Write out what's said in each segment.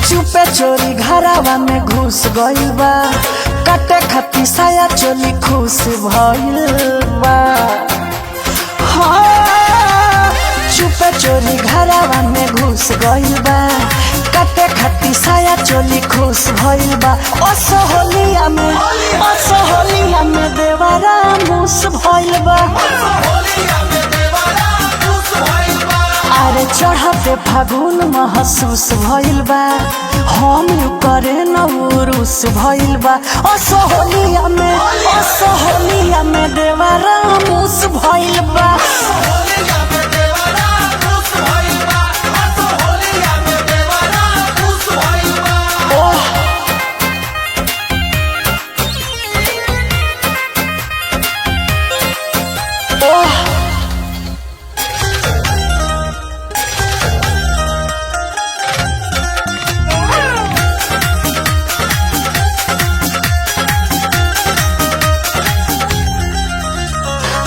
चुपे चोरी घरावा में घुस गइल बा, काटे खाती साया चोली खुश भइल बा। हाँ, चुपे चोरी घरावा में घुस गइल बा, काटे खाती साया चोली खुश भइल बा। असोहलिया में देवारा मुस भइल बा। अरे चढ़ते फागुन महसूस भइल बा, हम करे न उरुस भइल बा। असोहलिया में देवारा मुस भइल बा।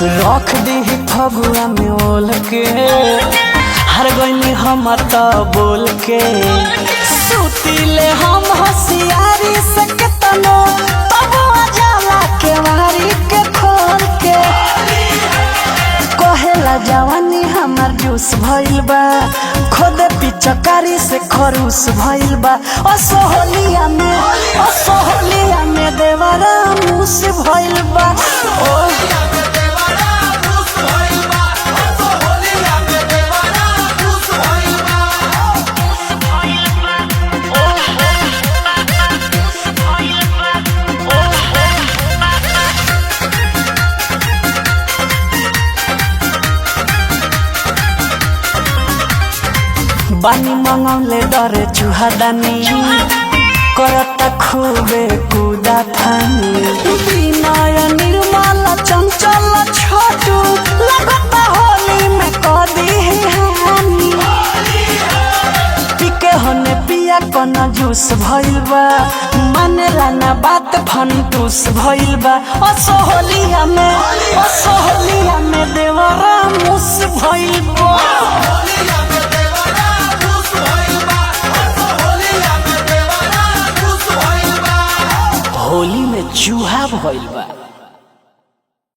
रख दी फगुआ में ओल के, हर गईनी हम तो बोल के। सुतीले हम होशियारी से केतनो, तब जाला के मारी के खोल के। कहेला जवानी हमार जूस भइल बा, खोदे पिचकारी से खरूस भइल बा। असोहलिया में देवारा मुस भइल बा। बानी मंगौले डरे चुहादानी, करता खूबे कूदा थानी। विनय निर्मल चंचल छोटू, लगता होली में कदी हानि। पीके होने पिया कना जूस भइल बा, मानेला ना बात फंटूस भइल बा। असोहलिया में देवरा मुस भइल बा। होली में चूहा भइल बा।